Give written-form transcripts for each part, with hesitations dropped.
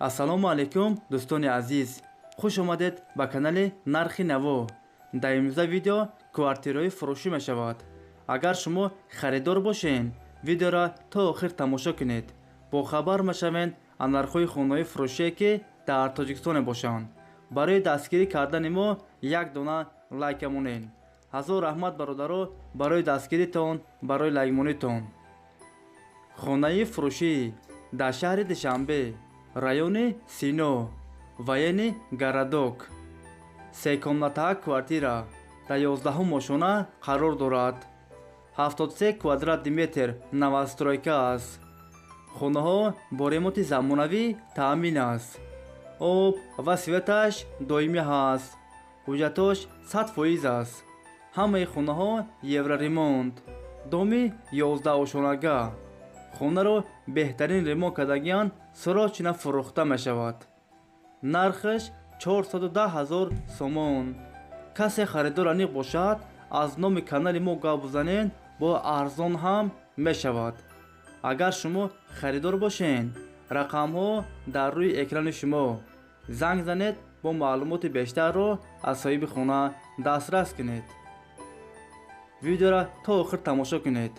ассалому алайкум дӯстони азиз, хуш омадед ба канали Нархи Наво. дар имрӯза видео квартираҳои фурӯшӣ мешавад. агар шумо харидор бошен, видеоро то охир тамошо кунед. бохабар мешавед аз нархҳои хонаҳои фурӯшие ки дар Тоҷикистон мебошанд. барои дастгирӣ кардани мо як дона лайка монед. ҳазор раҳмат бародаро барои дастгиритон, барои лайкмонитон. хонаи фурӯшӣ дар шаҳри Душанбе, райони Сино, вайни Гарадок. секомнатаҳа квартира дар 11 мошона қарор дорад. 73 квадратный метр новостройка аст. хонаҳо бо ремонти замонавӣ таъмин аст. об ва светаш доимӣ ҳаст. ҳуҷҷатош 100% аст. ҳамаи хонаҳо Евроремонт. доми 11 ошонага. хонаро беҳтарин ремонт кардагиан срочно фурӯхта мешавад. нархаш 410 000 сомон. касе харидор аниқ бошад, аз номи канали мо гап бизанед, бо арзон ҳам мешавад. агар шумо харидор бошен, рақамҳо дар рӯи экрани шумо. занг занед, бо маълумоти бештарро аз соҳиби хона дастрас кунед. видеоро то охир тамошо кунед.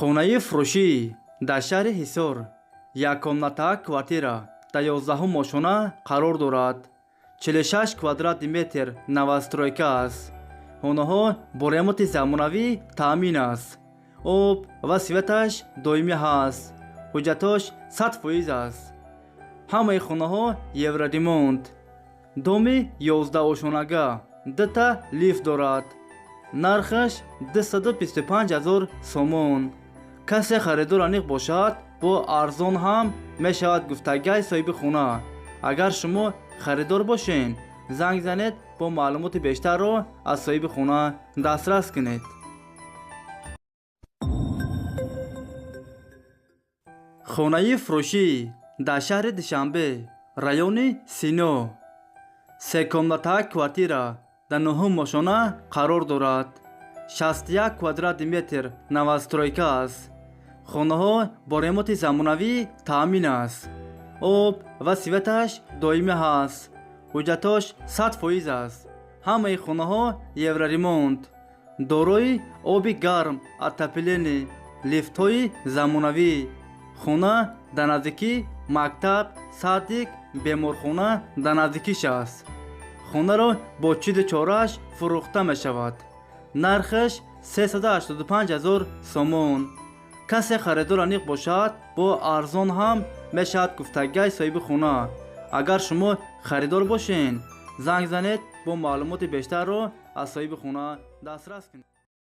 Хонахои Фуруши дар шаҳри Хисор як комната квартира 11 мошона қарор дорад. 46 квадрат метр новостройка аст. Хонаҳо бо ремонти замонавӣ таъмин аст. об ва светаш доимӣ ҳаст. ҳуҷҷатош 100% аст. ҳамаи хонаҳо Евроремонт. доми 11 ошонага, 2 лифт дорад. нархаш 225,000 сомон. касе харидор аниқ бошад, бо арзон ҳам мешавад гуфтагии соҳиби хона. агар шумо харидор бошен, занг занед, бо маълумоти бештарро аз соҳиби хона дастрас кунед. Хонахои Фуруши дар шаҳри Душанбе, райони Сино. 3 комната квартира дар 9 мошона қарор дорад. 61 квадрат метр новостройка аст. хонаҳо бо ремонти замонавӣ таъмин аст. об ва светаш доимӣ ҳаст. ҳуҷҷатош 100% аст. ҳамаи хонаҳо Евроремонт. дорои оби гарм, отопление, лифтҳои замонавӣ. хона дар наздикии мактаб, садик, беморхона дар наздикиш аст. хонаро бо чиди чорааш фурӯхта мешавад. нархаш 385,000 сомон. касе харидор аниқ бошад, бо арзон ҳам мешавад гуфтагии соҳиби хона. агар шумо харидор бошен, занг занед, бо маълумоти бештарро аз соҳиби хона дастрас кунед.